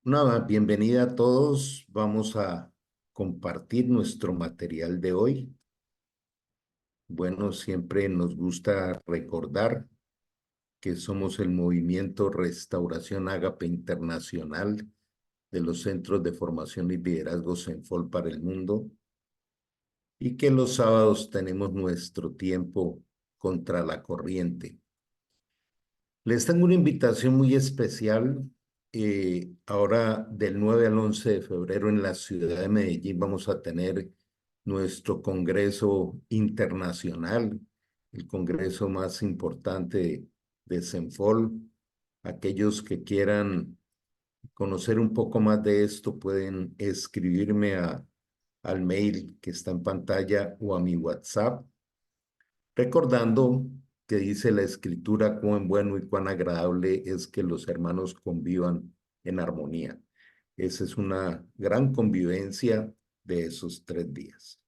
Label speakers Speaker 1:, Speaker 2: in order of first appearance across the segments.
Speaker 1: Una bienvenida a todos. Vamos a compartir nuestro material de hoy. Bueno, siempre nos gusta recordar que somos el movimiento Restauración Ágape Internacional de los Centros de Formación y Liderazgo CENFOL para el mundo y que los sábados tenemos nuestro tiempo contra la corriente. Les tengo una invitación muy especial. Ahora del 9 al 11 de febrero en la ciudad de Medellín vamos a tener nuestro Congreso Internacional, el congreso más importante de CENFOL. Aquellos que quieran conocer un poco más de esto pueden escribirme al mail que está en pantalla o a mi WhatsApp, recordando que dice la Escritura cuán bueno y cuán agradable es que los hermanos convivan en armonía. Esa es una gran convivencia de esos 3 días.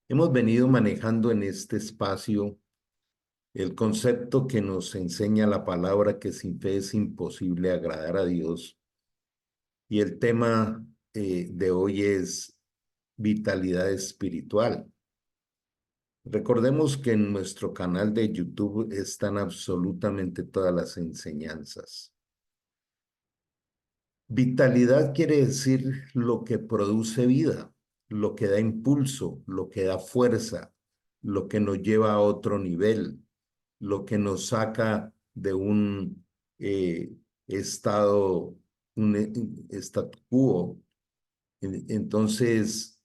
Speaker 1: Hemos venido manejando en este espacio el concepto que nos enseña la palabra que sin fe es imposible agradar a Dios. Y el tema de hoy es vitalidad espiritual. Recordemos que en nuestro canal de YouTube están absolutamente todas las enseñanzas. Vitalidad quiere decir lo que produce vida, lo que da impulso, lo que da fuerza, lo que nos lleva a otro nivel, lo que nos saca de un estado, statu quo. Entonces,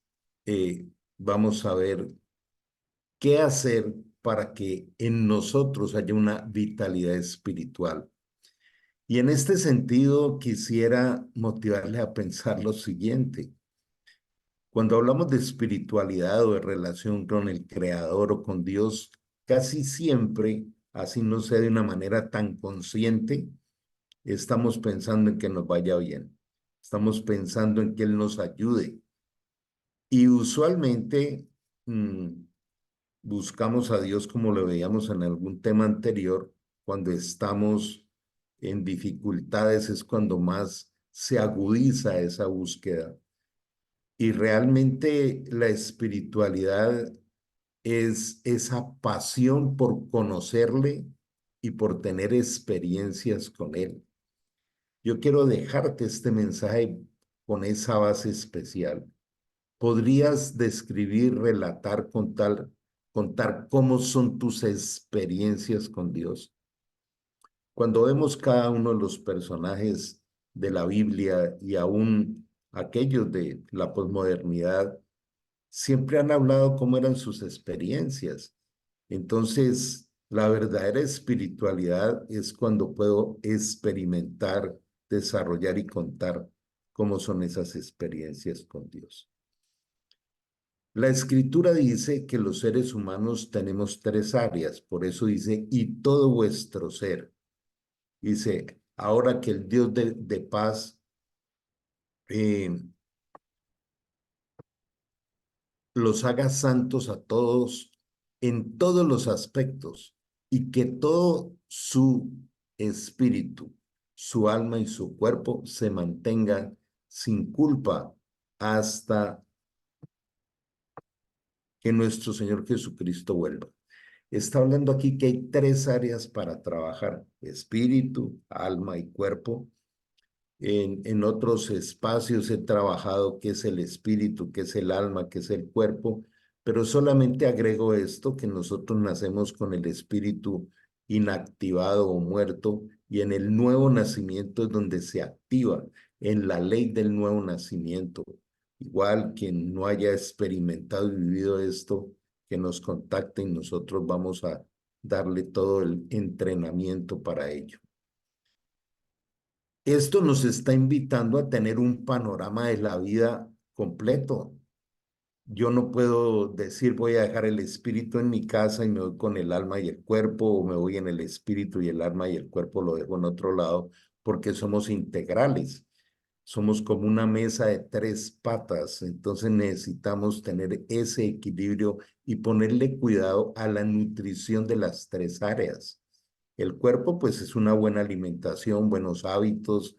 Speaker 1: vamos a ver qué hacer para que en nosotros haya una vitalidad espiritual. Y en este sentido, quisiera motivarle a pensar lo siguiente. Cuando hablamos de espiritualidad o de relación con el Creador o con Dios, casi siempre, así no sea de una manera tan consciente, estamos pensando en que nos vaya bien. Estamos pensando en que Él nos ayude. Y usualmente buscamos a Dios como lo veíamos en algún tema anterior, cuando estamos en dificultades es cuando más se agudiza esa búsqueda. Y realmente la espiritualidad es esa pasión por conocerle y por tener experiencias con él. Yo quiero dejarte este mensaje con esa base especial. ¿Podrías describir, relatar, contar cómo son tus experiencias con Dios? Cuando vemos cada uno de los personajes de la Biblia y aún aquellos de la posmodernidad, siempre han hablado cómo eran sus experiencias. Entonces, la verdadera espiritualidad es cuando puedo experimentar, desarrollar y contar cómo son esas experiencias con Dios. La escritura dice que los seres humanos tenemos 3 áreas, por eso dice, y todo vuestro ser. Dice, ahora que el Dios de paz eh, los haga santos a todos en todos los aspectos y que todo su espíritu, su alma y su cuerpo se mantengan sin culpa hasta que nuestro Señor Jesucristo vuelva. Está hablando aquí que hay 3 áreas para trabajar: espíritu, alma y cuerpo. En otros espacios he trabajado qué es el espíritu, qué es el alma, qué es el cuerpo, pero solamente agrego esto, que nosotros nacemos con el espíritu inactivado o muerto, y en el nuevo nacimiento es donde se activa, en la ley del nuevo nacimiento. Igual quien no haya experimentado y vivido esto, que nos contacte y nosotros vamos a darle todo el entrenamiento para ello. Esto nos está invitando a tener un panorama de la vida completo. Yo no puedo decir voy a dejar el espíritu en mi casa y me voy con el alma y el cuerpo, o me voy en el espíritu y el alma y el cuerpo lo dejo en otro lado, porque somos integrales. Somos como una mesa de 3 patas, entonces necesitamos tener ese equilibrio y ponerle cuidado a la nutrición de las 3 áreas. El cuerpo, pues, es una buena alimentación, buenos hábitos,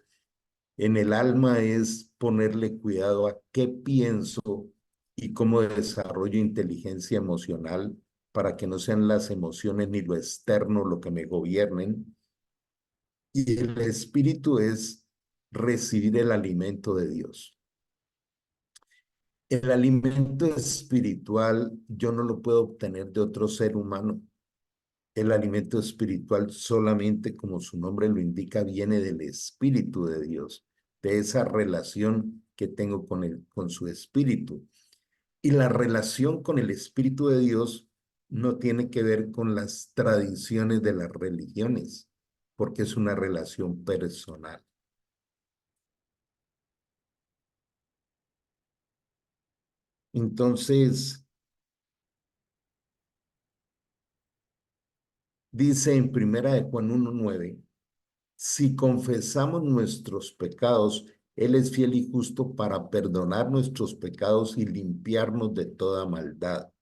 Speaker 1: En el alma es ponerle cuidado a qué pienso y cómo desarrollo inteligencia emocional para que no sean las emociones ni lo externo lo que me gobiernen. Y el espíritu es recibir el alimento de Dios. El alimento espiritual yo no lo puedo obtener de otro ser humano. El alimento espiritual solamente, como su nombre lo indica, viene del Espíritu de Dios, de esa relación que tengo con su Espíritu. Y la relación con el Espíritu de Dios no tiene que ver con las tradiciones de las religiones, porque es una relación personal. Entonces, dice en Primera de Juan 1:9, si confesamos nuestros pecados, Él es fiel y justo para perdonar nuestros pecados y limpiarnos de toda maldad.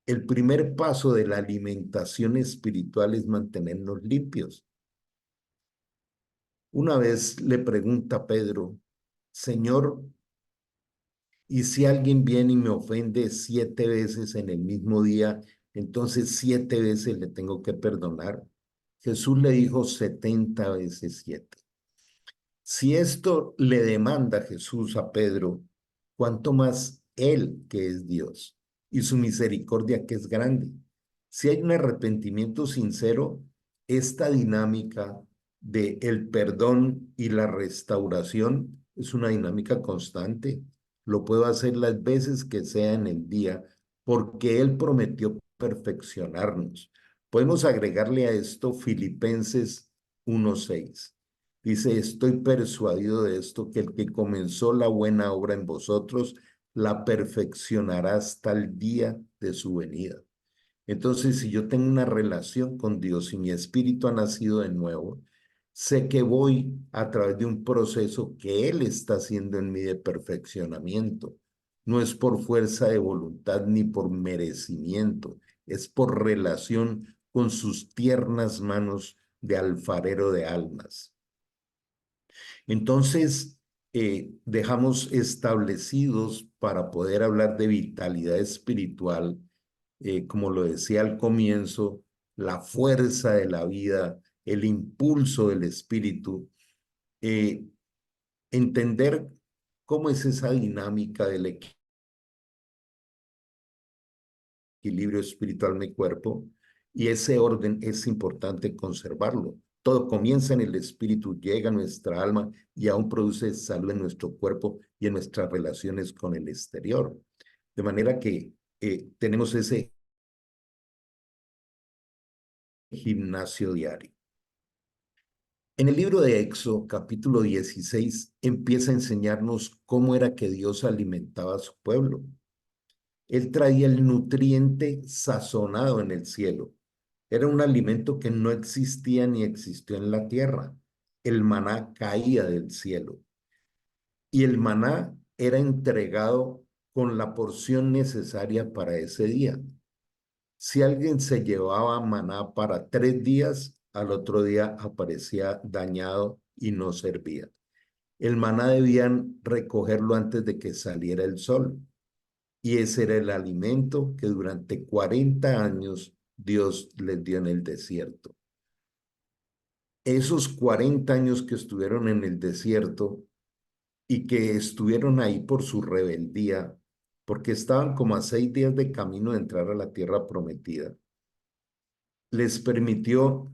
Speaker 1: El primer paso de la alimentación espiritual es mantenernos limpios. Una vez le pregunta a Pedro, Señor, ¿y si alguien viene y me ofende 7 veces en el mismo día, entonces 7 veces le tengo que perdonar? Jesús le dijo 70 veces 7. Si esto le demanda Jesús a Pedro, cuánto más Él que es Dios y su misericordia que es grande. Si hay un arrepentimiento sincero, esta dinámica de el perdón y la restauración es una dinámica constante. Lo puedo hacer las veces que sea en el día porque Él prometió perfeccionarnos. Podemos agregarle a esto Filipenses 1:6. Dice, estoy persuadido de esto, que el que comenzó la buena obra en vosotros, la perfeccionará hasta el día de su venida. Entonces, si yo tengo una relación con Dios y mi espíritu ha nacido de nuevo, sé que voy a través de un proceso que Él está haciendo en mí de perfeccionamiento. No es por fuerza de voluntad ni por merecimiento, es por relación con sus tiernas manos de alfarero de almas. Entonces, dejamos establecidos para poder hablar de vitalidad espiritual, como lo decía al comienzo, la fuerza de la vida, el impulso del espíritu, eh, entender cómo es esa dinámica del equilibrio espiritual mi cuerpo, y ese orden es importante conservarlo. Todo comienza en el espíritu, llega a nuestra alma y aún produce salud en nuestro cuerpo y en nuestras relaciones con el exterior. De manera que tenemos ese gimnasio diario. En el libro de Éxodo, capítulo 16, empieza a enseñarnos cómo era que Dios alimentaba a su pueblo. Él traía el nutriente sazonado en el cielo. Era un alimento que no existía ni existió en la tierra. El maná caía del cielo y el maná era entregado con la porción necesaria para ese día. Si alguien se llevaba maná para 3 días, al otro día aparecía dañado y no servía. El maná debían recogerlo antes de que saliera el sol. Y ese era el alimento que durante 40 años Dios les dio en el desierto. Esos 40 años que estuvieron en el desierto y que estuvieron ahí por su rebeldía, porque estaban como a 6 días de camino de entrar a la tierra prometida, les permitió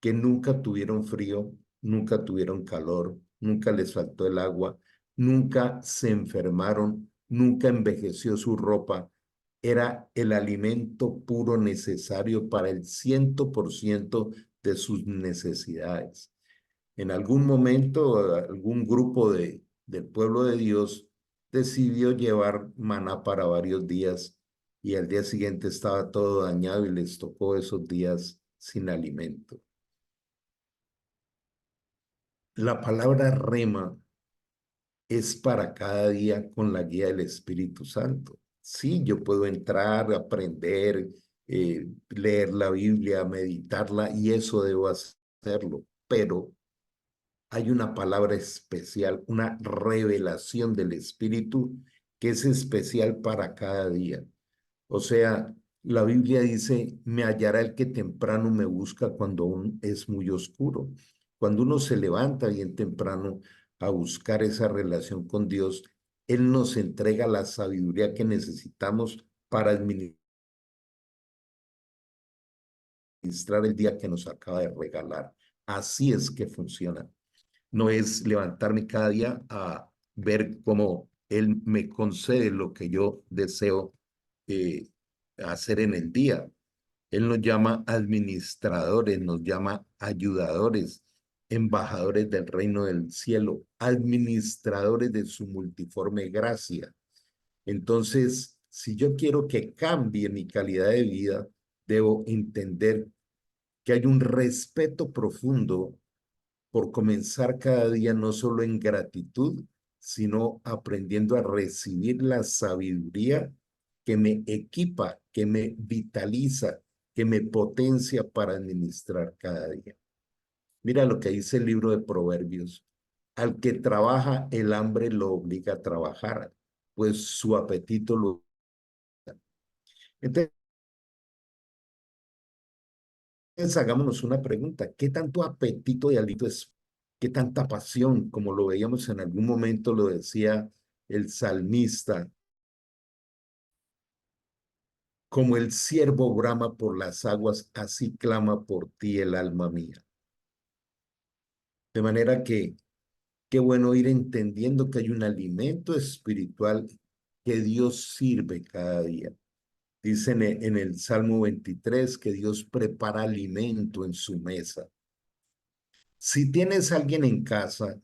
Speaker 1: que nunca tuvieron frío, nunca tuvieron calor, nunca les faltó el agua, nunca se enfermaron, nunca envejeció su ropa. Era el alimento puro necesario para el 100% de sus necesidades. En algún momento, algún grupo del pueblo de Dios decidió llevar maná para varios días y al día siguiente estaba todo dañado y les tocó esos días sin alimento. La palabra rema es para cada día con la guía del Espíritu Santo. Sí, yo puedo entrar, aprender, leer la Biblia, meditarla y eso debo hacerlo, pero hay una palabra especial, una revelación del Espíritu que es especial para cada día. O sea, la Biblia dice, me hallará el que temprano me busca cuando aún es muy oscuro. Cuando uno se levanta bien temprano a buscar esa relación con Dios, Él nos entrega la sabiduría que necesitamos para administrar el día que nos acaba de regalar. Así es que funciona. No es levantarme cada día a ver cómo Él me concede lo que yo deseo eh, hacer en el día. Él nos llama administradores, nos llama ayudadores, embajadores del reino del cielo, administradores de su multiforme gracia. Entonces, si yo quiero que cambie mi calidad de vida, debo entender que hay un respeto profundo por comenzar cada día no solo en gratitud, sino aprendiendo a recibir la sabiduría que me equipa, que me vitaliza, que me potencia para administrar cada día. Mira lo que dice el libro de Proverbios. Al que trabaja, el hambre lo obliga a trabajar, pues su apetito lo... Entonces, hagámonos una pregunta. ¿Qué tanto apetito y alito es? ¿Qué tanta pasión? Como lo veíamos en algún momento, lo decía el salmista, como el ciervo brama por las aguas, así clama por ti el alma mía. De manera que qué bueno ir entendiendo que hay un alimento espiritual que Dios sirve cada día. Dice en el Salmo 23 que Dios prepara alimento en su mesa. Si tienes a alguien en casa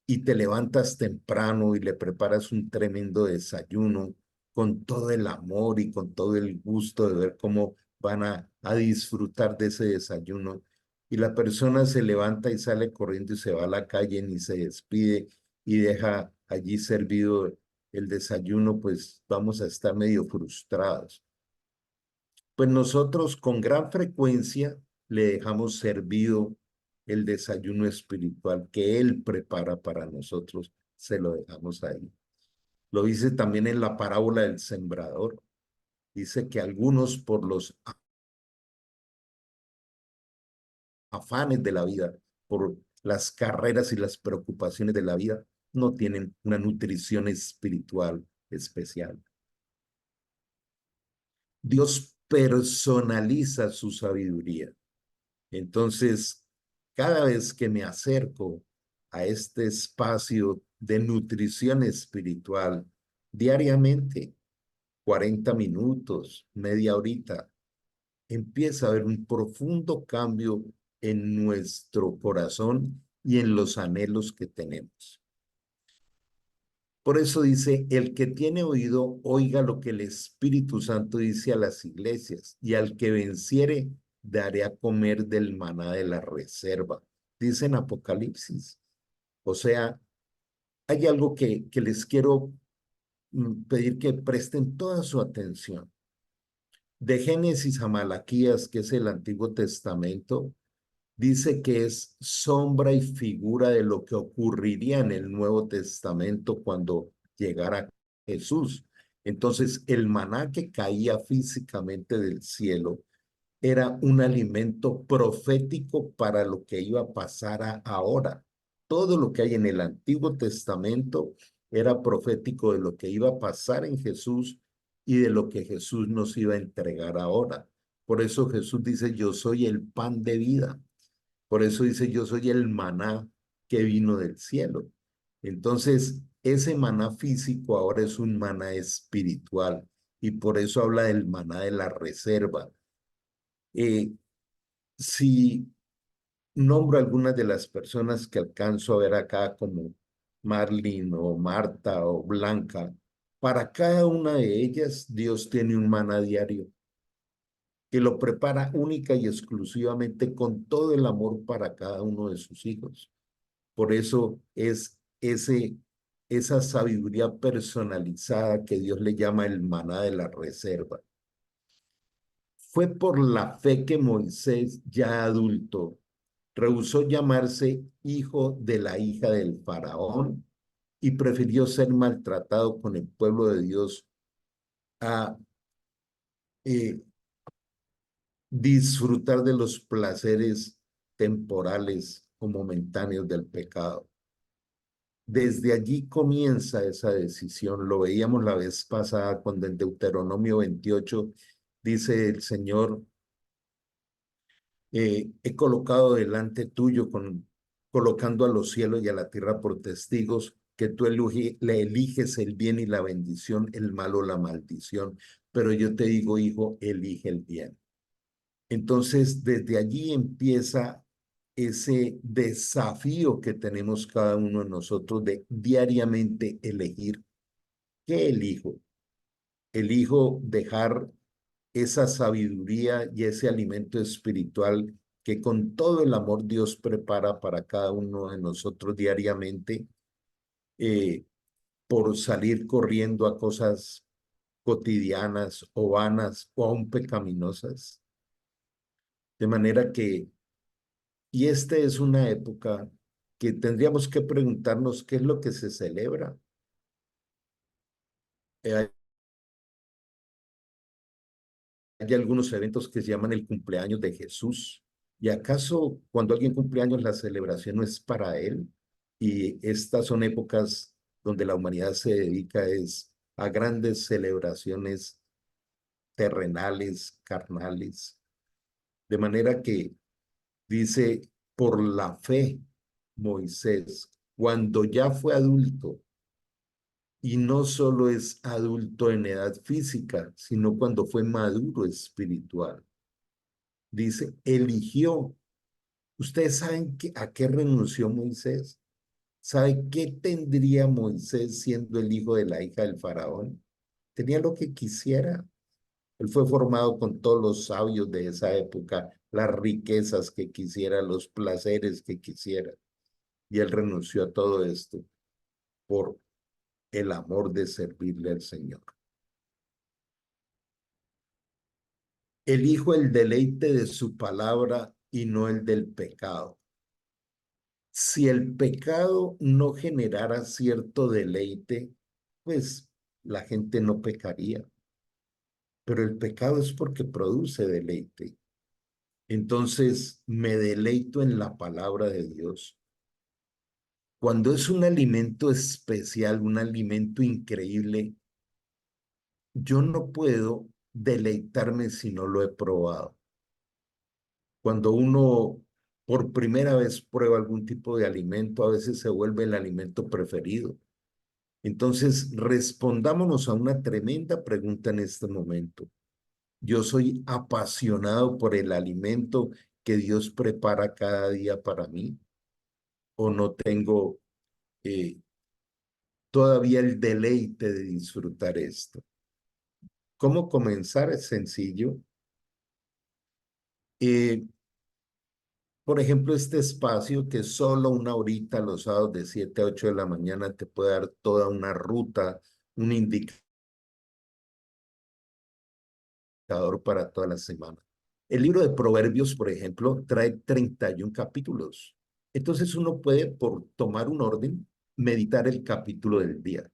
Speaker 1: y te levantas temprano y le preparas un tremendo desayuno con todo el amor y con todo el gusto de ver cómo van a disfrutar de ese desayuno, y la persona se levanta y sale corriendo y se va a la calle ni se despide y deja allí servido el desayuno, pues vamos a estar medio frustrados. Pues nosotros con gran frecuencia le dejamos servido el desayuno espiritual que Él prepara para nosotros, se lo dejamos ahí. Lo dice también en la parábola del sembrador. Dice que algunos por los afanes de la vida, por las carreras y las preocupaciones de la vida, no tienen una nutrición espiritual especial. Dios personaliza su sabiduría. Entonces, cada vez que me acerco a este espacio de nutrición espiritual, diariamente, 40 minutos, media horita, empieza a haber un profundo cambio en nuestro corazón y en los anhelos que tenemos. Por eso dice, el que tiene oído, oiga lo que el Espíritu Santo dice a las iglesias, y al que venciere, daré a comer del maná de la reserva. Dice en Apocalipsis. O sea, hay algo que les quiero pedir que presten toda su atención. De Génesis a Malaquías, que es el Antiguo Testamento, dice que es sombra y figura de lo que ocurriría en el Nuevo Testamento cuando llegara Jesús. Entonces, el maná que caía físicamente del cielo era un alimento profético para lo que iba a pasar ahora. Todo lo que hay en el Antiguo Testamento era profético de lo que iba a pasar en Jesús y de lo que Jesús nos iba a entregar ahora. Por eso Jesús dice, yo soy el pan de vida. Por eso dice, yo soy el maná que vino del cielo. Entonces, ese maná físico ahora es un maná espiritual y por eso habla del maná de la reserva. Si nombro algunas de las personas que alcanzo a ver acá como Marlene o Marta o Blanca, para cada una de ellas Dios tiene un maná diario que lo prepara única y exclusivamente con todo el amor para cada uno de sus hijos. Por eso es esa sabiduría personalizada que Dios le llama el maná de la reserva. Fue por la fe que Moisés, ya adulto, Rehusó llamarse hijo de la hija del faraón y prefirió ser maltratado con el pueblo de Dios a eh, disfrutar de los placeres temporales o momentáneos del pecado. Desde allí comienza esa decisión. Lo veíamos la vez pasada cuando en Deuteronomio 28 dice el Señor, he colocado delante tuyo, colocando a los cielos y a la tierra por testigos, que tú le eliges el bien y la bendición, el mal o la maldición. Pero yo te digo, hijo, elige el bien. Entonces, desde allí empieza ese desafío que tenemos cada uno de nosotros de diariamente elegir. ¿Qué elijo? Elijo dejar esa sabiduría y ese alimento espiritual que con todo el amor Dios prepara para cada uno de nosotros diariamente, eh, por salir corriendo a cosas cotidianas o vanas o aún pecaminosas. De manera que, y esta es una época que tendríamos que preguntarnos qué es lo que se celebra. Hay algunos eventos que se llaman el cumpleaños de Jesús. ¿Y acaso cuando alguien cumple años la celebración no es para él? Y estas son épocas donde la humanidad se dedica es a grandes celebraciones terrenales, carnales. De manera que dice, por la fe, Moisés, cuando ya fue adulto, y no solo es adulto en edad física, sino cuando fue maduro espiritual. Dice, eligió. ¿Ustedes saben a qué renunció Moisés? ¿Sabe qué tendría Moisés siendo el hijo de la hija del faraón? Tenía lo que quisiera. Él fue formado con todos los sabios de esa época, las riquezas que quisiera, los placeres que quisiera. Y él renunció a todo esto por el amor de servirle al Señor. Elijo el deleite de su palabra y no el del pecado. Si el pecado no generara cierto deleite, pues la gente no pecaría. Pero el pecado es porque produce deleite. Entonces me deleito en la palabra de Dios. Cuando es un alimento especial, un alimento increíble, yo no puedo deleitarme si no lo he probado. Cuando uno por primera vez prueba algún tipo de alimento, a veces se vuelve el alimento preferido. Entonces, respondámonos a una tremenda pregunta en este momento. ¿Yo soy apasionado por el alimento que Dios prepara cada día para mí? ¿O no tengo eh, todavía el deleite de disfrutar esto? ¿Cómo comenzar? Es sencillo. Eh, Por ejemplo, este espacio que solo una horita los sábados de 7 a 8 de la mañana te puede dar toda una ruta, un indicador para toda la semana. El libro de Proverbios, por ejemplo, trae 31 capítulos. Entonces uno puede, por tomar un orden, meditar el capítulo del día.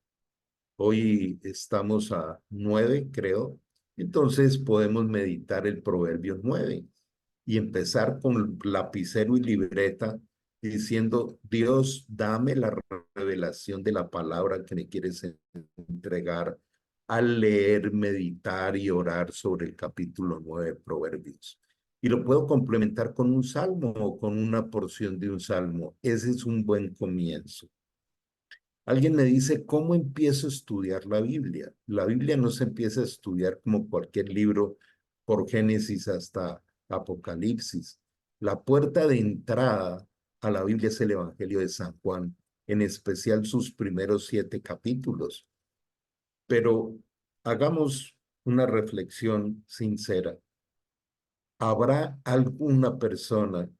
Speaker 1: Hoy estamos a 9, creo. Entonces podemos meditar el Proverbio 9 y empezar con lapicero y libreta diciendo, Dios, dame la revelación de la palabra que me quieres entregar al leer, meditar y orar sobre el capítulo 9 de Proverbios. Y lo puedo complementar con un salmo o con una porción de un salmo. Ese es un buen comienzo. Alguien me dice, ¿cómo empiezo a estudiar la Biblia? La Biblia no se empieza a estudiar como cualquier libro por Génesis hasta Apocalipsis. La puerta de entrada a la Biblia es el Evangelio de San Juan, en especial sus primeros 7 capítulos. Pero hagamos una reflexión sincera. ¿Habrá alguna persona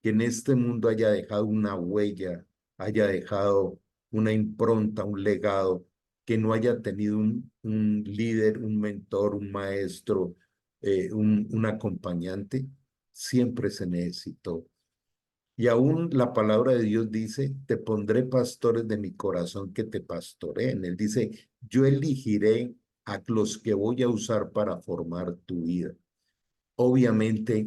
Speaker 1: que en este mundo haya dejado una huella, haya dejado una impronta, un legado, que no haya tenido un líder, un mentor, un maestro, un acompañante? Siempre se necesitó. Y aún la palabra de Dios dice, te pondré pastores de mi corazón que te pastoreen. Él dice, yo elegiré a los que voy a usar para formar tu vida. Obviamente,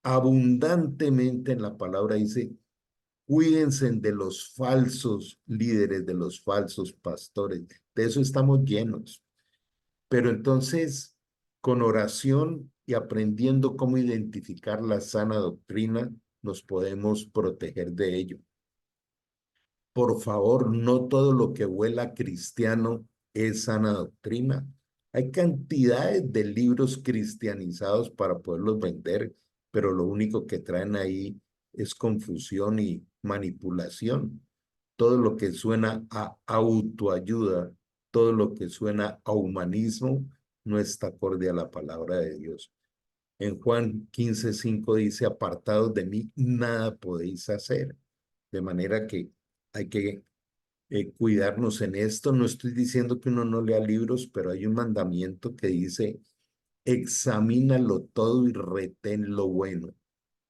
Speaker 1: abundantemente en la palabra dice, cuídense de los falsos líderes, de los falsos pastores. De eso estamos llenos. Pero entonces, con oración y aprendiendo cómo identificar la sana doctrina, nos podemos proteger de ello. Por favor, no todo lo que huela cristiano es sana doctrina. Hay cantidades de libros cristianizados para poderlos vender, pero lo único que traen ahí es confusión y manipulación. Todo lo que suena a autoayuda, todo lo que suena a humanismo, no está acorde a la palabra de Dios. En Juan 15:5 dice, apartados de mí, nada podéis hacer. De manera que hay que cuidarnos en esto. No estoy diciendo que uno no lea libros, pero hay un mandamiento que dice, examínalo todo y retén lo bueno.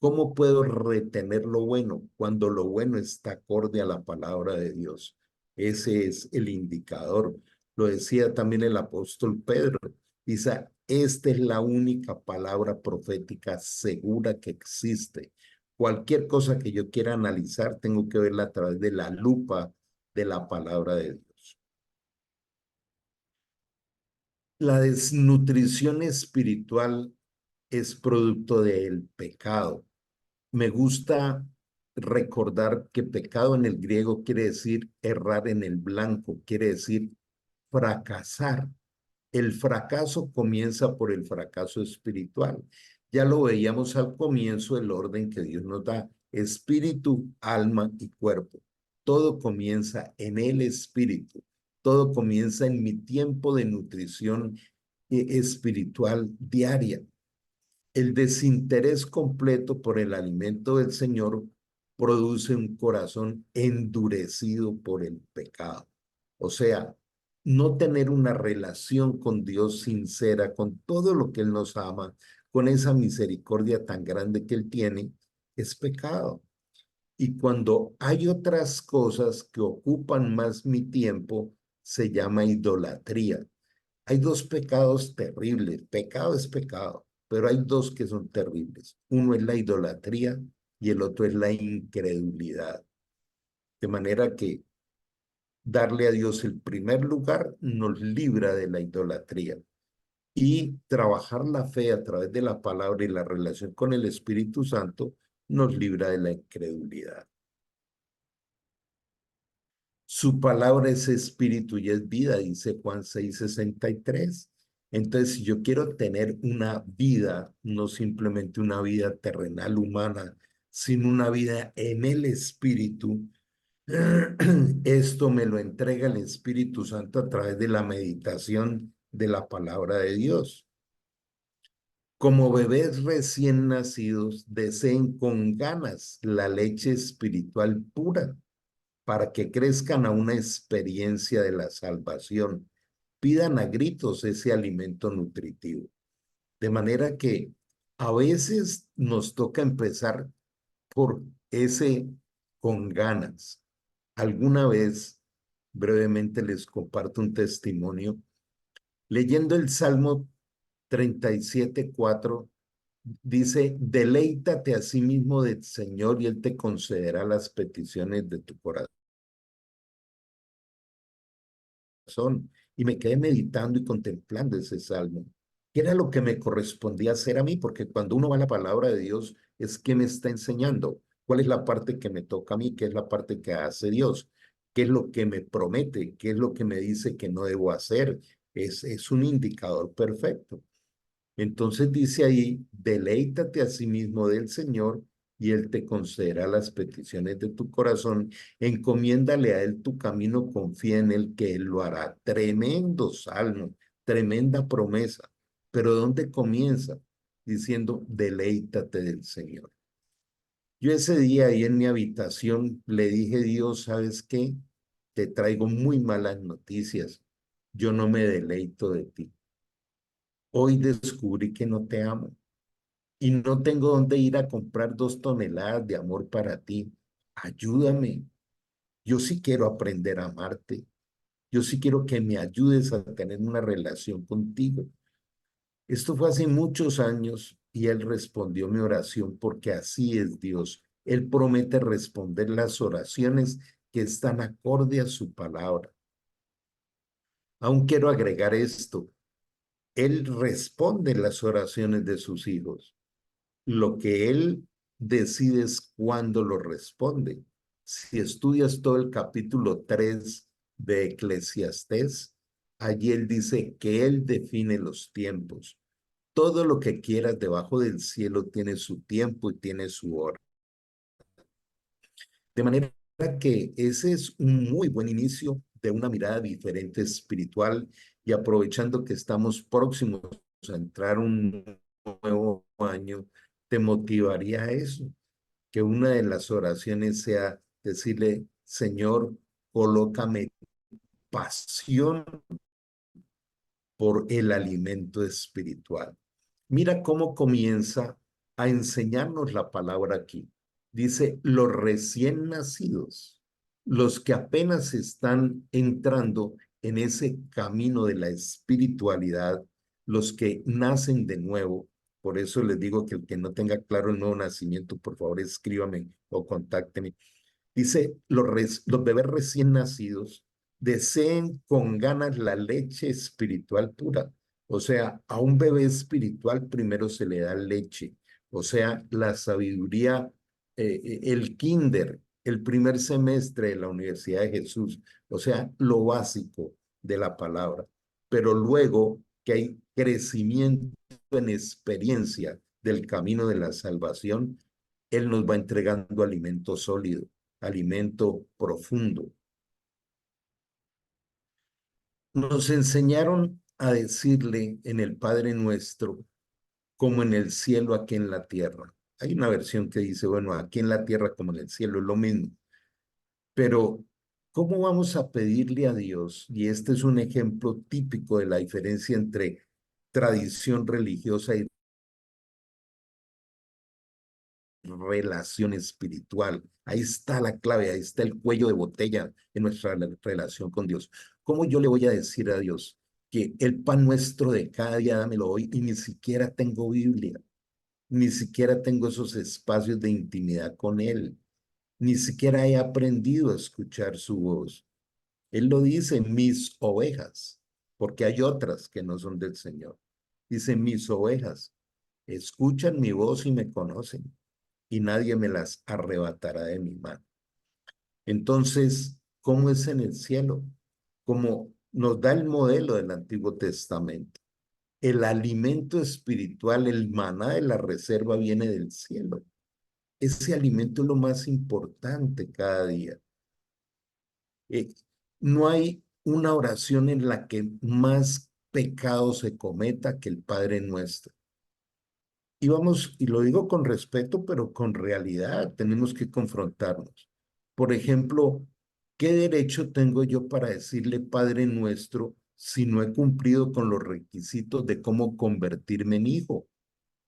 Speaker 1: ¿Cómo puedo retener lo bueno cuando lo bueno está acorde a la palabra de Dios? Ese es el indicador. Lo decía también el apóstol Pedro. Dice, esta es la única palabra profética segura que existe. Cualquier cosa que yo quiera analizar, tengo que verla a través de la lupa de la palabra de Dios. La desnutrición espiritual es producto del pecado. Me gusta recordar que pecado en el griego quiere decir errar en el blanco, quiere decir fracasar. El fracaso comienza por el fracaso espiritual. Ya lo veíamos al comienzo, el orden que Dios nos da, espíritu, alma y cuerpo. Todo comienza en el espíritu, todo comienza en mi tiempo de nutrición espiritual diaria. El desinterés completo por el alimento del Señor produce un corazón endurecido por el pecado. O sea, no tener una relación con Dios sincera, con todo lo que Él nos ama, con esa misericordia tan grande que Él tiene, es pecado. Y cuando hay otras cosas que ocupan más mi tiempo, se llama idolatría. Hay dos pecados terribles. Pecado es pecado, pero hay dos que son terribles. Uno es la idolatría y el otro es la incredulidad. De manera que darle a Dios el primer lugar nos libra de la idolatría. Y trabajar la fe a través de la palabra y la relación con el Espíritu Santo nos libra de la incredulidad. Su palabra es espíritu y es vida, dice Juan 6:63. Entonces, si yo quiero tener una vida, no simplemente una vida terrenal humana, sino una vida en el espíritu, esto me lo entrega el Espíritu Santo a través de la meditación de la palabra de Dios. Como bebés recién nacidos, deseen con ganas la leche espiritual pura para que crezcan a una experiencia de la salvación. Pidan a gritos ese alimento nutritivo. De manera que a veces nos toca empezar por ese con ganas. Alguna vez, brevemente les comparto un testimonio. Leyendo el Salmo 37:4, dice, deleítate a sí mismo del Señor y Él te concederá las peticiones de tu corazón. Y me quedé meditando y contemplando ese salmo. ¿Qué era lo que me correspondía hacer a mí? Porque cuando uno va a la palabra de Dios, es que me está enseñando cuál es la parte que me toca a mí, qué es la parte que hace Dios, qué es lo que me promete, qué es lo que me dice que no debo hacer. Es un indicador perfecto. Entonces dice ahí, deleítate a sí mismo del Señor y Él te concederá las peticiones de tu corazón. Encomiéndale a Él tu camino, confía en Él que Él lo hará. Tremendo salmo, tremenda promesa. Pero ¿dónde comienza? Diciendo, deleítate del Señor. Yo ese día ahí en mi habitación le dije, Dios, ¿sabes qué? Te traigo muy malas noticias. Yo no me deleito de ti. Hoy descubrí que no te amo. y no tengo dónde ir a comprar 2 toneladas de amor para ti. Ayúdame. Yo sí quiero aprender a amarte. Yo sí quiero que me ayudes a tener una relación contigo. Esto fue hace muchos años y él respondió mi oración porque así es Dios. Él promete responder las oraciones que están acorde a su palabra. Aún quiero agregar esto. Él responde las oraciones de sus hijos. Lo que él decide es cuándo lo responde. Si estudias todo el capítulo 3 de Eclesiastés, allí él dice que él define los tiempos. Todo lo que quieras debajo del cielo tiene su tiempo y tiene su hora. De manera que ese es un muy buen inicio de una mirada diferente espiritual y aprovechando que estamos próximos a entrar un nuevo año, te motivaría a eso, que una de las oraciones sea decirle, Señor, colócame pasión por el alimento espiritual. Mira cómo comienza a enseñarnos la palabra aquí. Dice, los recién nacidos, los que apenas están entrando en ese camino de la espiritualidad, los que nacen de nuevo. Por eso les digo que el que no tenga claro el nuevo nacimiento, por favor escríbame o contácteme. Dice, los bebés recién nacidos deseen con ganas la leche espiritual pura. O sea, a un bebé espiritual primero se le da leche. O sea, la sabiduría, el kinder, el primer semestre de la Universidad de Jesús. O sea, lo básico de la palabra. Pero luego que hay crecimiento en experiencia del camino de la salvación, Él nos va entregando alimento sólido, alimento profundo. Nos enseñaron a decirle en el Padre Nuestro, como en el cielo, aquí en la tierra. Hay una versión que dice, bueno, aquí en la tierra como en el cielo, es lo mismo. Pero, ¿cómo vamos a pedirle a Dios? Y este es un ejemplo típico de la diferencia entre tradición religiosa y relación espiritual. Ahí está la clave, ahí está el cuello de botella en nuestra relación con Dios. ¿Cómo yo le voy a decir a Dios que el pan nuestro de cada día dámelo hoy y ni siquiera tengo Biblia, ni siquiera tengo esos espacios de intimidad con Él, ni siquiera he aprendido a escuchar su voz? Él lo dice, mis ovejas, porque hay otras que no son del Señor. Dice, mis ovejas escuchan mi voz y me conocen y nadie me las arrebatará de mi mano. Entonces, ¿cómo es en el cielo? Como nos da el modelo del Antiguo Testamento. El alimento espiritual, el maná de la reserva viene del cielo. Ese alimento es lo más importante cada día. Eh, no hay una oración en la que más pecado se cometa que el Padre Nuestro. Y vamos, y lo digo con respeto, pero con realidad, tenemos que confrontarnos. Por ejemplo, ¿qué derecho tengo yo para decirle Padre Nuestro si no he cumplido con los requisitos de cómo convertirme en hijo?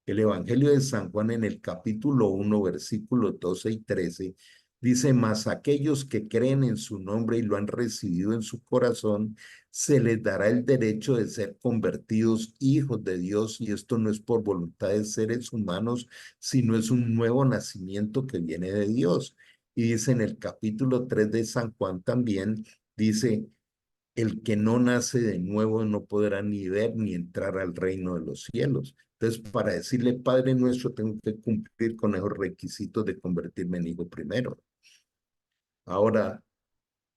Speaker 1: El Evangelio de San Juan en el capítulo 1, versículos 12 y 13, dice, mas aquellos que creen en su nombre y lo han recibido en su corazón, se les dará el derecho de ser convertidos hijos de Dios, y esto no es por voluntad de seres humanos, sino es un nuevo nacimiento que viene de Dios. Y dice en el capítulo 3 de San Juan también, dice, el que no nace de nuevo no podrá ni ver ni entrar al reino de los cielos. Entonces, para decirle Padre Nuestro, tengo que cumplir con esos requisitos de convertirme en hijo primero. Ahora,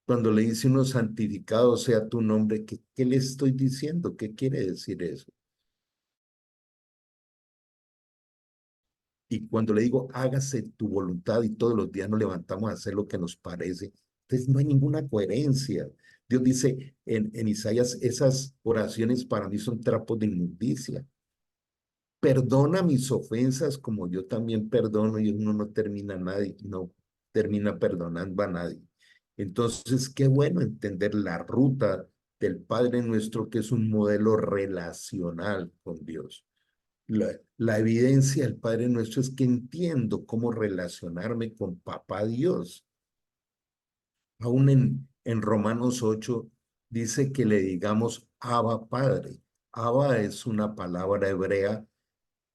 Speaker 1: cuando le dice uno santificado sea tu nombre, ¿qué le estoy diciendo? ¿Qué quiere decir eso? Y cuando le digo hágase tu voluntad y todos los días nos levantamos a hacer lo que nos parece, entonces no hay ninguna coherencia. Dios dice en Isaías, esas oraciones para mí son trapos de inmundicia. Perdona mis ofensas como yo también perdono, y uno no termina nadie, no termina perdonando a nadie. Entonces, qué bueno entender la ruta del Padre Nuestro, que es un modelo relacional con Dios. La evidencia del Padre Nuestro es que entiendo cómo relacionarme con Papá Dios. Aún en Romanos 8 dice que le digamos Abba Padre. Abba es una palabra hebrea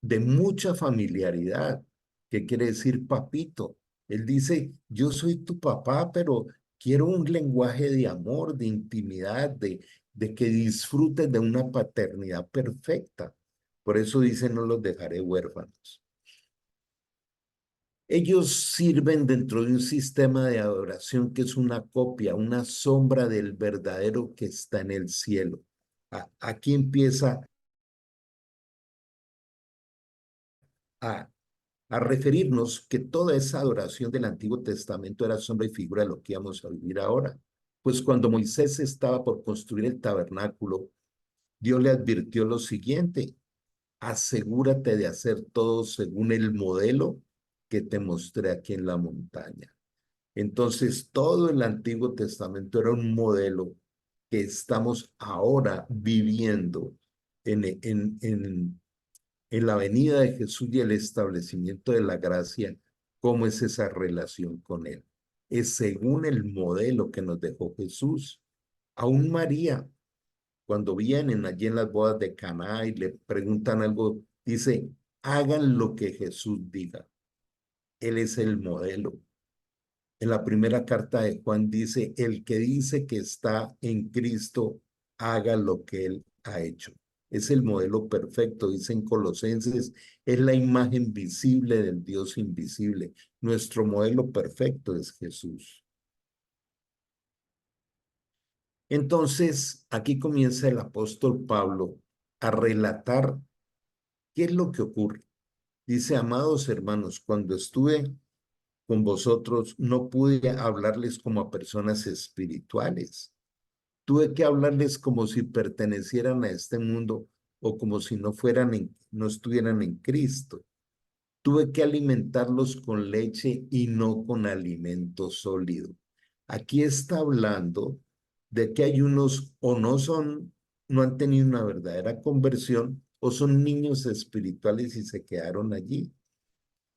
Speaker 1: de mucha familiaridad, que quiere decir papito. Él dice, yo soy tu papá, pero quiero un lenguaje de amor, de intimidad, de que disfrutes de una paternidad perfecta. Por eso dice, no los dejaré huérfanos. Ellos sirven dentro de un sistema de adoración que es una copia, una sombra del verdadero que está en el cielo. Aquí empieza a, a referirnos que toda esa adoración del Antiguo Testamento era sombra y figura de lo que íbamos a vivir ahora. Pues cuando Moisés estaba por construir el tabernáculo, Dios le advirtió lo siguiente: asegúrate de hacer todo según el modelo que te mostré aquí en la montaña. Entonces, todo el Antiguo Testamento era un modelo que estamos ahora viviendo en la venida de Jesús y el establecimiento de la gracia. ¿Cómo es esa relación con Él? Es según el modelo que nos dejó Jesús. Aún María, cuando vienen allí en las bodas de Caná y le preguntan algo, dice, hagan lo que Jesús diga. Él es el modelo. En la primera carta de Juan dice, el que dice que está en Cristo, haga lo que Él ha hecho. Es el modelo perfecto, dicen Colosenses, es la imagen visible del Dios invisible. Nuestro modelo perfecto es Jesús. Entonces, aquí comienza el apóstol Pablo a relatar qué es lo que ocurre. Dice, amados hermanos, cuando estuve con vosotros, no pude hablarles como a personas espirituales. Tuve que hablarles como si pertenecieran a este mundo o como si no estuvieran en Cristo. Tuve que alimentarlos con leche y no con alimento sólido. Aquí está hablando de que hay unos o no han tenido una verdadera conversión o son niños espirituales y se quedaron allí.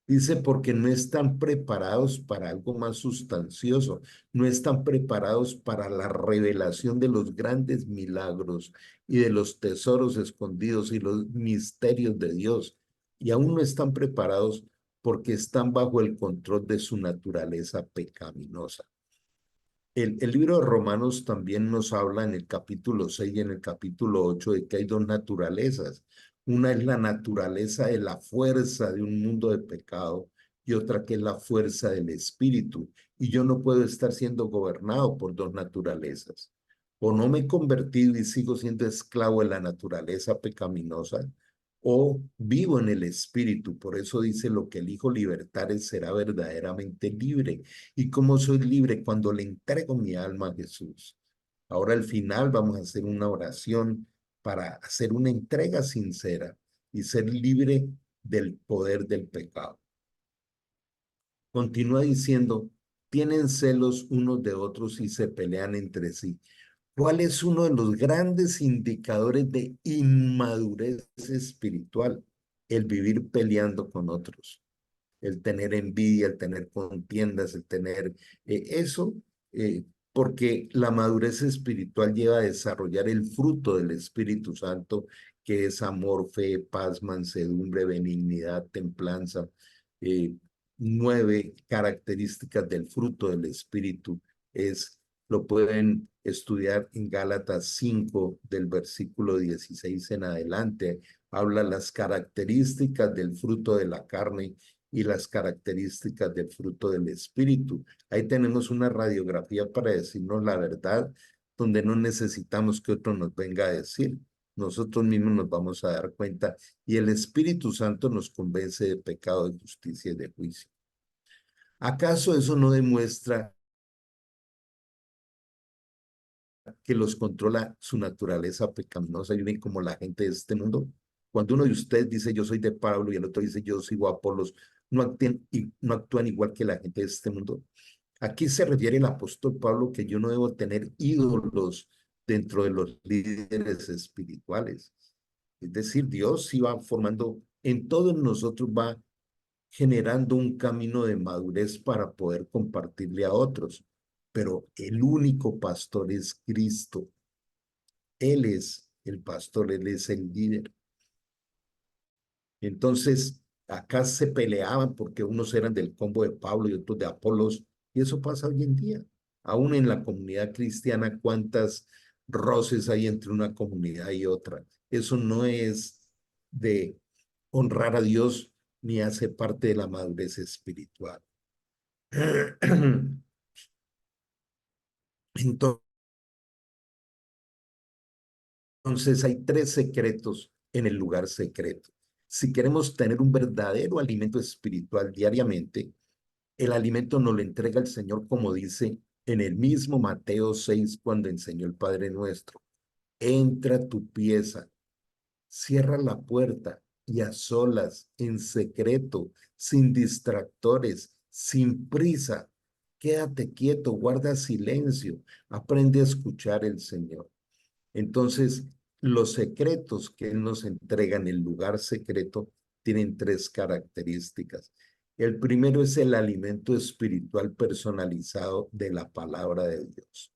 Speaker 1: Dice, porque no están preparados para algo más sustancioso, no están preparados para la revelación de los grandes milagros y de los tesoros escondidos y los misterios de Dios. Y aún no están preparados porque están bajo el control de su naturaleza pecaminosa. El libro de Romanos también nos habla en el capítulo 6 y en el capítulo 8 de que hay dos naturalezas. Una es la naturaleza de la fuerza de un mundo de pecado y otra que es la fuerza del espíritu. Y yo no puedo estar siendo gobernado por dos naturalezas. O no me he convertido y sigo siendo esclavo de la naturaleza pecaminosa, o vivo en el espíritu. Por eso dice, lo que el Hijo libertare será verdaderamente libre. ¿Y cómo soy libre? Cuando le entrego mi alma a Jesús. Ahora al final vamos a hacer una oración para hacer una entrega sincera y ser libre del poder del pecado. Continúa diciendo, tienen celos unos de otros y se pelean entre sí. ¿Cuál es uno de los grandes indicadores de inmadurez espiritual? El vivir peleando con otros, el tener envidia, el tener contiendas, el tener eso, porque la madurez espiritual lleva a desarrollar el fruto del Espíritu Santo, que es amor, fe, paz, mansedumbre, benignidad, templanza. 9 características del fruto del Espíritu lo pueden estudiar en Gálatas 5 del versículo 16 en adelante. Habla las características del fruto de la carne y las características del fruto del espíritu. Ahí tenemos una radiografía para decirnos la verdad, donde no necesitamos que otro nos venga a decir. Nosotros mismos nos vamos a dar cuenta y el Espíritu Santo nos convence de pecado, de justicia y de juicio. ¿Acaso eso no demuestra que los controla su naturaleza pecaminosa y viven como la gente de este mundo? Cuando uno de ustedes dice yo soy de Pablo y el otro dice yo sigo a Apolos, no actúan igual que la gente de este mundo. Aquí se refiere el apóstol Pablo que yo no debo tener ídolos dentro de los líderes espirituales. Es decir, Dios sí va formando, en todos nosotros va generando un camino de madurez para poder compartirle a otros. Pero el único pastor es Cristo. Él es el pastor, Él es el líder. Entonces, acá se peleaban porque unos eran del combo de Pablo y otros de Apolos, y eso pasa hoy en día. Aún en la comunidad cristiana, ¿cuántas roces hay entre una comunidad y otra? Eso no es de honrar a Dios ni hace parte de la madurez espiritual. Entonces hay tres secretos en el lugar secreto. Si queremos tener un verdadero alimento espiritual diariamente, el alimento nos lo entrega el Señor, como dice en el mismo Mateo 6, cuando enseñó el Padre Nuestro. Entra a tu pieza, cierra la puerta y a solas, en secreto, sin distractores, sin prisa. Quédate quieto, guarda silencio, aprende a escuchar el Señor. Entonces, los secretos que Él nos entrega en el lugar secreto tienen tres características. El primero es el alimento espiritual personalizado de la palabra de Dios.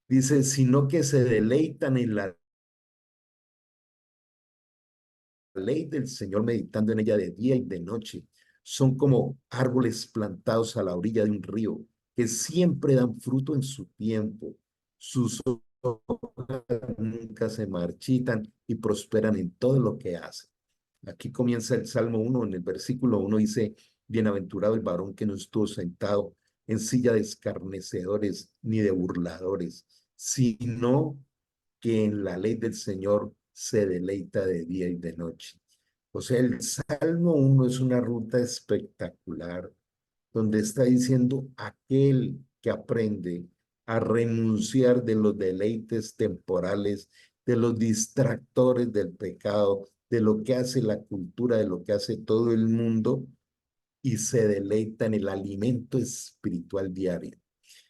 Speaker 1: Dice, sino que se deleitan en la ley del Señor, meditando en ella de día y de noche. Son como árboles plantados a la orilla de un río, que siempre dan fruto en su tiempo. Sus hojas nunca se marchitan y prosperan en todo lo que hacen. Aquí comienza el Salmo 1, en el versículo 1 dice, bienaventurado el varón que no estuvo sentado en silla de escarnecedores ni de burladores, sino que en la ley del Señor se deleita de día y de noche. O sea, el Salmo 1 es una ruta espectacular donde está diciendo aquel que aprende a renunciar de los deleites temporales, de los distractores del pecado, de lo que hace la cultura, de lo que hace todo el mundo, y se deleita en el alimento espiritual diario.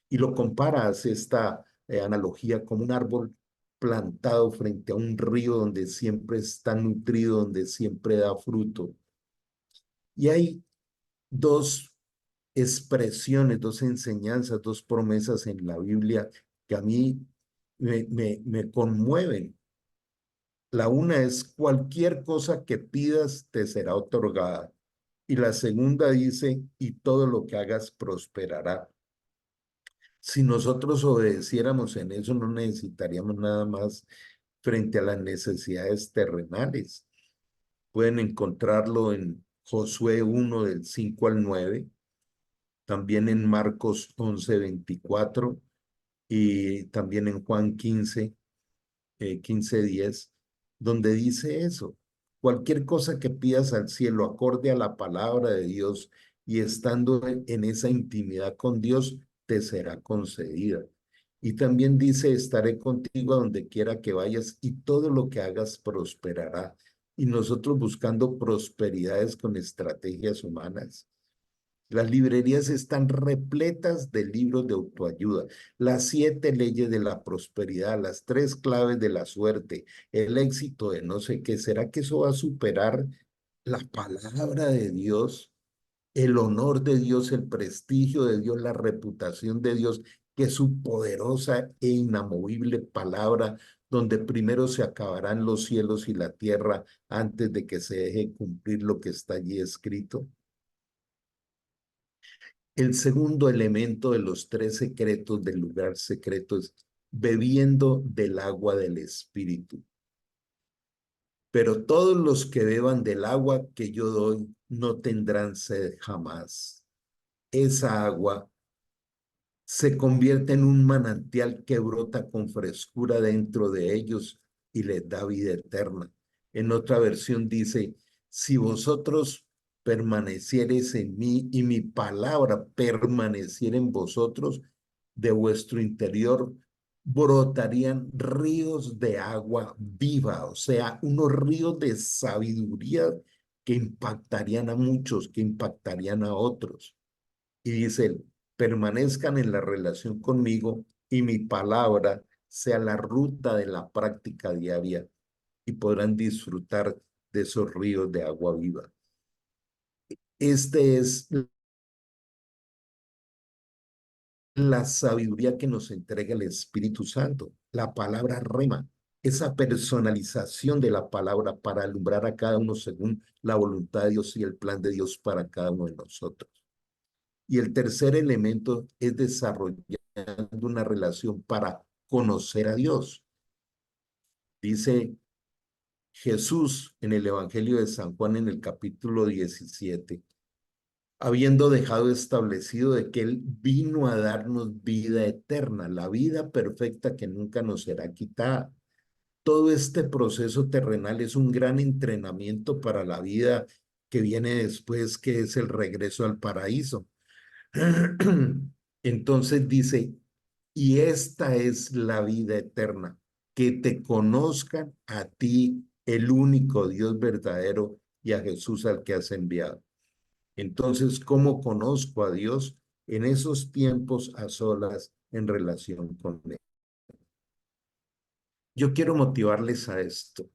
Speaker 1: Y lo compara, hace esta analogía como un árbol plantado frente a un río donde siempre está nutrido, donde siempre da fruto. Y hay dos expresiones, dos enseñanzas, dos promesas en la Biblia que a mí me conmueven. La una es cualquier cosa que pidas te será otorgada. Y la segunda dice, y todo lo que hagas prosperará. Si nosotros obedeciéramos en eso, no necesitaríamos nada más frente a las necesidades terrenales. Pueden encontrarlo en Josué 1 del 5 al 9, también en Marcos 11, 24 y también en Juan 15, 15:10, donde dice eso. Cualquier cosa que pidas al cielo acorde a la palabra de Dios y estando en esa intimidad con Dios, te será concedida. Y también dice, estaré contigo a donde quiera que vayas y todo lo que hagas prosperará. Y nosotros buscando prosperidades con estrategias humanas. Las librerías están repletas de libros de autoayuda, las 7 leyes de la prosperidad, las 3 claves de la suerte, el éxito de no sé qué. ¿Será que eso va a superar la palabra de Dios, el honor de Dios, el prestigio de Dios, la reputación de Dios, que es su poderosa e inamovible palabra, donde primero se acabarán los cielos y la tierra antes de que se deje cumplir lo que está allí escrito? El segundo elemento de los 3 secretos del lugar secreto es bebiendo del agua del Espíritu. Pero todos los que beban del agua que yo doy no tendrán sed jamás. Esa agua se convierte en un manantial que brota con frescura dentro de ellos y les da vida eterna. En otra versión dice, si vosotros permaneciereis en mí y mi palabra permaneciera en vosotros, de vuestro interior brotarían ríos de agua viva, o sea, unos ríos de sabiduría que impactarían a muchos, que impactarían a otros. Y dice él, permanezcan en la relación conmigo y mi palabra sea la ruta de la práctica diaria y podrán disfrutar de esos ríos de agua viva. Este es la sabiduría que nos entrega el Espíritu Santo, la palabra rema, esa personalización de la palabra para alumbrar a cada uno según la voluntad de Dios y el plan de Dios para cada uno de nosotros. Y el tercer elemento es desarrollar una relación para conocer a Dios. Dice Jesús en el Evangelio de San Juan en el capítulo 17, habiendo dejado establecido de que Él vino a darnos vida eterna, la vida perfecta que nunca nos será quitada. Todo este proceso terrenal es un gran entrenamiento para la vida que viene después, que es el regreso al paraíso. Entonces dice, y esta es la vida eterna, que te conozcan a ti, el único Dios verdadero, y a Jesús al que has enviado. Entonces, ¿cómo conozco a Dios? En esos tiempos a solas en relación con Él. Yo quiero motivarles a esto.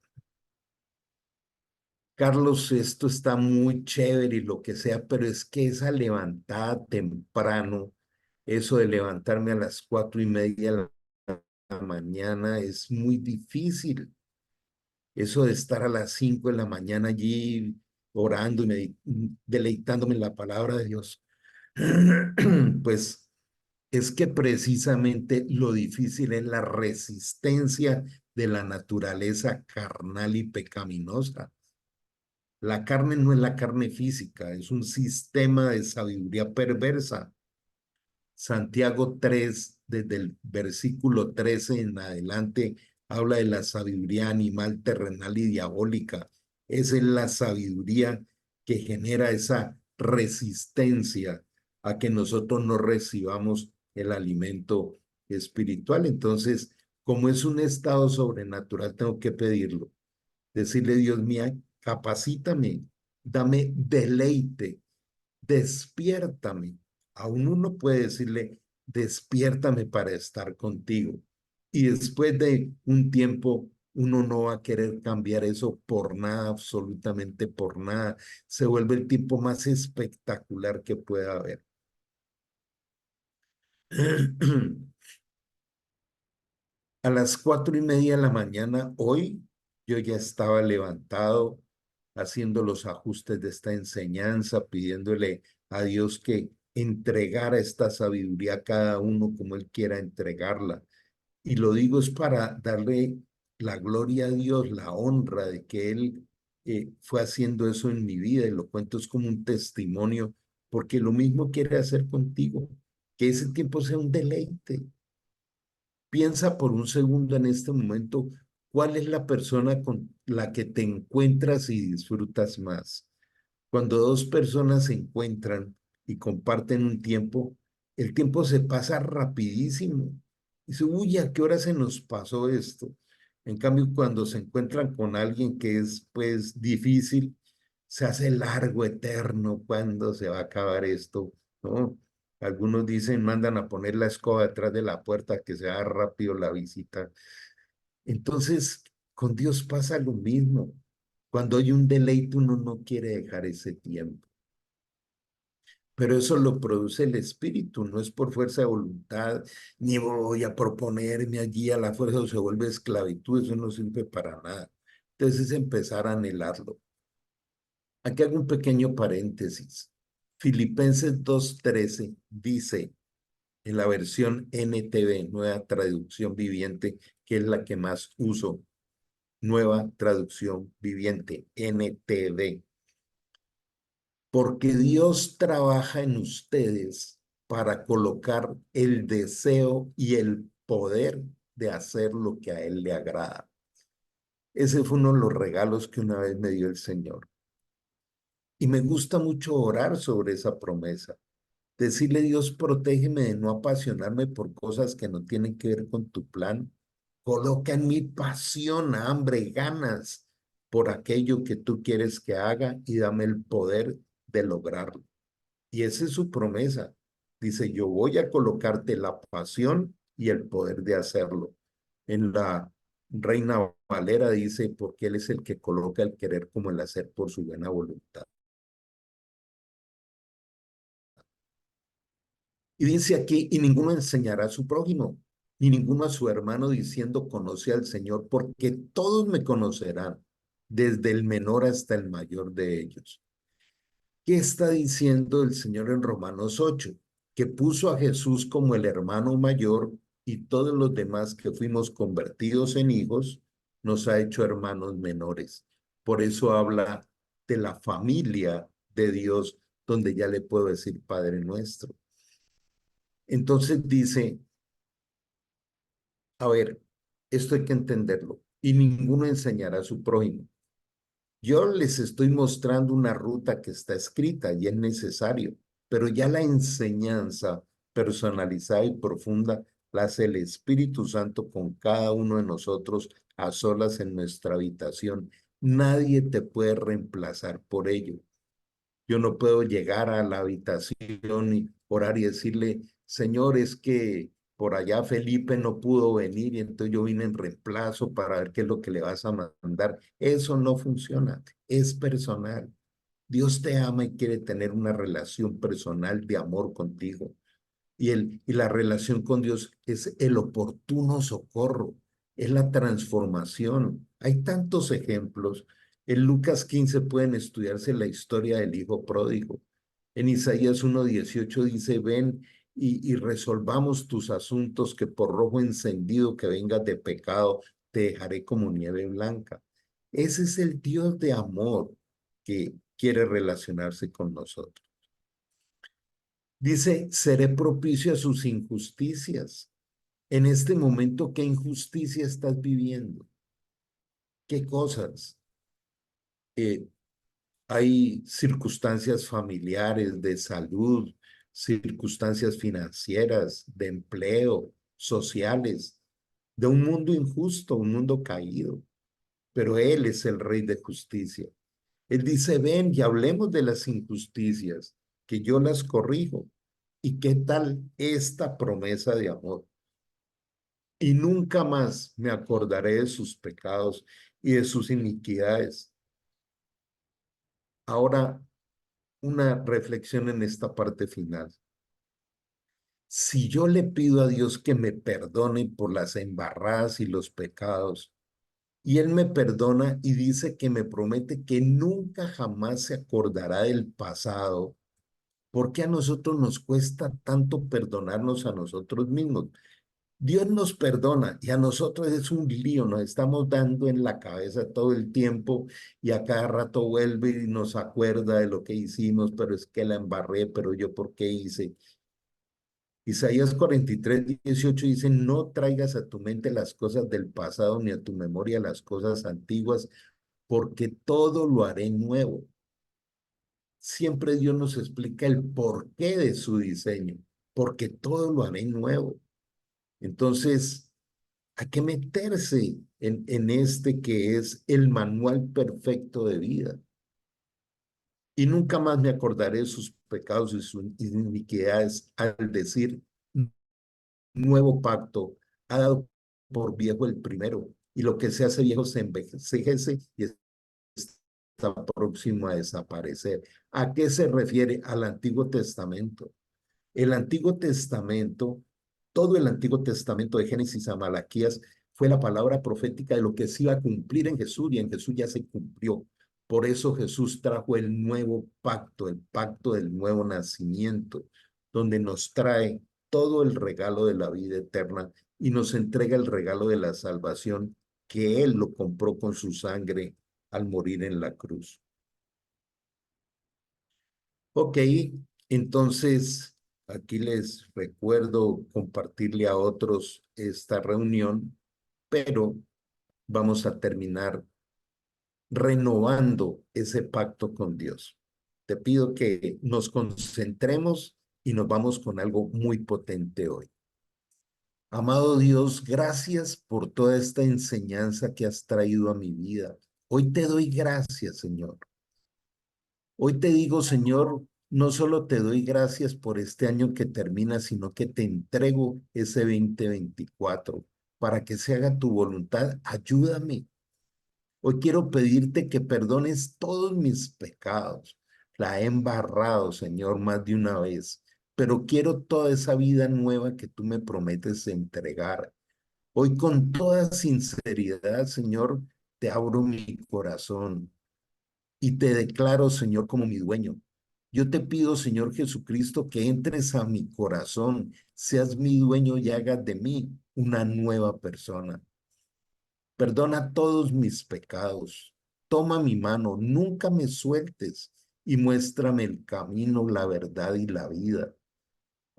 Speaker 1: Carlos, esto está muy chévere y lo que sea, pero es que esa levantada temprano, eso de levantarme a las 4:30 de la mañana es muy difícil. Eso de estar a las 5 de la mañana allí orando y deleitándome en la palabra de Dios. Pues es que precisamente lo difícil es la resistencia de la naturaleza carnal y pecaminosa. La carne no es la carne física, es un sistema de sabiduría perversa. Santiago 3, desde el versículo 13 en adelante, habla de la sabiduría animal, terrenal y diabólica. Esa es la sabiduría que genera esa resistencia a que nosotros no recibamos el alimento espiritual. Entonces, como es un estado sobrenatural, tengo que pedirlo. Decirle, Dios mío, capacítame, dame deleite, despiértame. Aún uno puede decirle, despiértame para estar contigo. Y después de un tiempo, uno no va a querer cambiar eso por nada, absolutamente por nada. Se vuelve el tiempo más espectacular que pueda haber. A las 4:30 de la mañana, hoy, yo ya estaba levantado, haciendo los ajustes de esta enseñanza, pidiéndole a Dios que entregara esta sabiduría a cada uno como Él quiera entregarla. Y lo digo es para darle la gloria a Dios, la honra de que Él fue haciendo eso en mi vida, y lo cuento es como un testimonio, porque lo mismo quiere hacer contigo, que ese tiempo sea un deleite. Piensa por un segundo en este momento, ¿cuál es la persona con la que te encuentras y disfrutas más? Cuando dos personas se encuentran y comparten un tiempo, el tiempo se pasa rapidísimo. Dice, uy, ¿a qué hora se nos pasó esto? En cambio, cuando se encuentran con alguien que es, pues, difícil, se hace largo, eterno, ¿cuándo se va a acabar esto? ¿No? Algunos dicen, mandan a poner la escoba detrás de la puerta, que se haga rápido la visita. Entonces, con Dios pasa lo mismo. Cuando hay un deleite, uno no quiere dejar ese tiempo. Pero eso lo produce el espíritu, no es por fuerza de voluntad, ni voy a proponerme allí a la fuerza, o se vuelve esclavitud, eso no sirve para nada. Entonces es empezar a anhelarlo. Aquí hago un pequeño paréntesis. Filipenses 2:13 dice en la versión NTV, Nueva Traducción Viviente, que es la que más uso, Nueva Traducción Viviente, NTV. Porque Dios trabaja en ustedes para colocar el deseo y el poder de hacer lo que a Él le agrada. Ese fue uno de los regalos que una vez me dio el Señor. Y me gusta mucho orar sobre esa promesa. Decirle, Dios, protégeme de no apasionarme por cosas que no tienen que ver con tu plan. Coloca en mi pasión, hambre, ganas por aquello que tú quieres que haga y dame el poder de lograrlo. Y esa es su promesa. Dice, yo voy a colocarte la pasión y el poder de hacerlo. En la Reina Valera dice, porque Él es el que coloca el querer como el hacer por su buena voluntad. Y dice aquí, y ninguno enseñará a su prójimo, ni ninguno a su hermano diciendo, conoce al Señor, porque todos me conocerán, desde el menor hasta el mayor de ellos. ¿Qué está diciendo el Señor en Romanos 8? Que puso a Jesús como el hermano mayor y todos los demás que fuimos convertidos en hijos, nos ha hecho hermanos menores. Por eso habla de la familia de Dios, donde ya le puedo decir Padre nuestro. Entonces dice, a ver, esto hay que entenderlo, y ninguno enseñará a su prójimo. Yo les estoy mostrando una ruta que está escrita y es necesario, pero ya la enseñanza personalizada y profunda la hace el Espíritu Santo con cada uno de nosotros a solas en nuestra habitación. Nadie te puede reemplazar por ello. Yo no puedo llegar a la habitación y orar y decirle, Señor, es que por allá Felipe no pudo venir y entonces yo vine en reemplazo para ver qué es lo que le vas a mandar. Eso no funciona, es personal. Dios te ama y quiere tener una relación personal de amor contigo. Y la relación con Dios es el oportuno socorro, es la transformación. Hay tantos ejemplos. En Lucas 15 pueden estudiarse la historia del hijo pródigo. En Isaías 1:18 dice, ven y resolvamos tus asuntos, que por rojo encendido que vengas de pecado, te dejaré como nieve blanca. Ese es el Dios de amor que quiere relacionarse con nosotros. Dice, seré propicio a sus injusticias. En este momento, ¿qué injusticia estás viviendo? ¿Qué cosas? Eh, Hay circunstancias familiares, de salud, circunstancias financieras, de empleo, sociales, de un mundo injusto, un mundo caído. Pero Él es el Rey de justicia. Él dice, ven y hablemos de las injusticias, que yo las corrijo. ¿Y qué tal esta promesa de amor? Y nunca más me acordaré de sus pecados y de sus iniquidades. Ahora, una reflexión en esta parte final. Si yo le pido a Dios que me perdone por las embarradas y los pecados, y Él me perdona y dice que me promete que nunca jamás se acordará del pasado, ¿por qué a nosotros nos cuesta tanto perdonarnos a nosotros mismos? Dios nos perdona y a nosotros es un lío, nos estamos dando en la cabeza todo el tiempo y a cada rato vuelve y nos acuerda de lo que hicimos, pero es que la embarré, pero yo por qué hice. Isaías 43:18 dice, no traigas a tu mente las cosas del pasado ni a tu memoria las cosas antiguas, porque todo lo haré nuevo. Siempre Dios nos explica el porqué de su diseño, porque todo lo haré nuevo. Entonces, hay que meterse en este que es el manual perfecto de vida. Y nunca más me acordaré de sus pecados y sus iniquidades al decir, nuevo pacto ha dado por viejo el primero, y lo que se hace viejo se envejece y está próximo a desaparecer. ¿A qué se refiere? Al Antiguo Testamento. El Antiguo Testamento, todo el Antiguo Testamento de Génesis a Malaquías fue la palabra profética de lo que se iba a cumplir en Jesús y en Jesús ya se cumplió. Por eso Jesús trajo el nuevo pacto, el pacto del nuevo nacimiento, donde nos trae todo el regalo de la vida eterna y nos entrega el regalo de la salvación que Él lo compró con su sangre al morir en la cruz. Ok, entonces aquí les recuerdo compartirle a otros esta reunión, pero vamos a terminar renovando ese pacto con Dios. Te pido que nos concentremos y nos vamos con algo muy potente hoy. Amado Dios, gracias por toda esta enseñanza que has traído a mi vida. Hoy te doy gracias, Señor. Hoy te digo, Señor, no solo te doy gracias por este año que termina, sino que te entrego ese 2024. para que se haga tu voluntad. Ayúdame. Hoy quiero pedirte que perdones todos mis pecados. La he embarrado, Señor, más de una vez, pero quiero toda esa vida nueva que tú me prometes entregar. Hoy con toda sinceridad, Señor, te abro mi corazón y te declaro, Señor, como mi dueño. Yo te pido, Señor Jesucristo, que entres a mi corazón, seas mi dueño y hagas de mí una nueva persona. Perdona todos mis pecados. Toma mi mano, nunca me sueltes y muéstrame el camino, la verdad y la vida.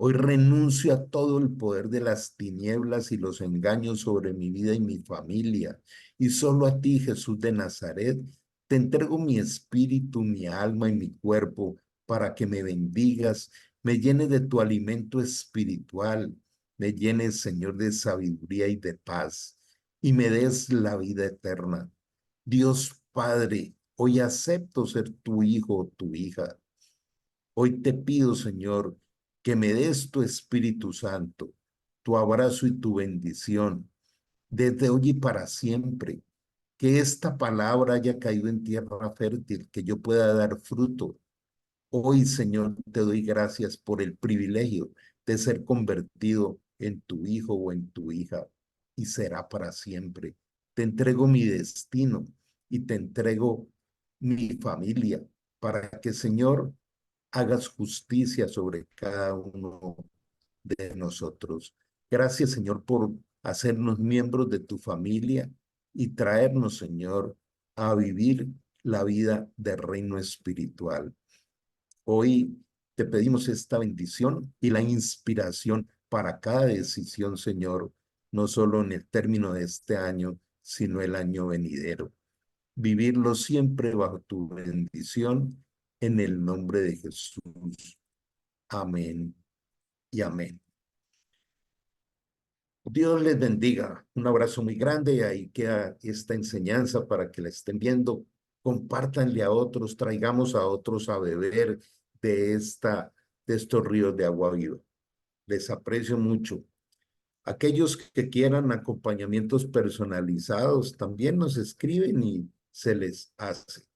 Speaker 1: Hoy renuncio a todo el poder de las tinieblas y los engaños sobre mi vida y mi familia. Y solo a ti, Jesús de Nazaret, te entrego mi espíritu, mi alma y mi cuerpo para que me bendigas, me llenes de tu alimento espiritual, me llenes, Señor, de sabiduría y de paz, y me des la vida eterna. Dios Padre, hoy acepto ser tu hijo o tu hija. Hoy te pido, Señor, que me des tu Espíritu Santo, tu abrazo y tu bendición, desde hoy y para siempre. Que esta palabra haya caído en tierra fértil, que yo pueda dar fruto. Hoy, Señor, te doy gracias por el privilegio de ser convertido en tu hijo o en tu hija, y será para siempre. Te entrego mi destino y te entrego mi familia para que, Señor, hagas justicia sobre cada uno de nosotros. Gracias, Señor, por hacernos miembros de tu familia y traernos, Señor, a vivir la vida del reino espiritual. Hoy te pedimos esta bendición y la inspiración para cada decisión, Señor, no solo en el término de este año, sino el año venidero. Vivirlo siempre bajo tu bendición, en el nombre de Jesús. Amén y amén. Dios les bendiga. Un abrazo muy grande y ahí queda esta enseñanza para que la estén viendo. Compártanle a otros, traigamos a otros a beber de estos ríos de agua viva. Les aprecio mucho. Aquellos que quieran acompañamientos personalizados también nos escriben y se les hace.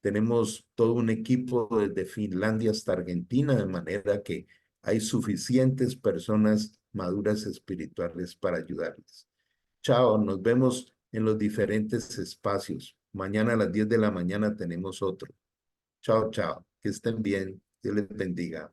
Speaker 1: Tenemos todo un equipo desde Finlandia hasta Argentina, de manera que hay suficientes personas maduras espirituales para ayudarles. Chao, nos vemos en los diferentes espacios. Mañana a las 10 de la mañana tenemos otro. Chao, chao. Que estén bien. Dios les bendiga.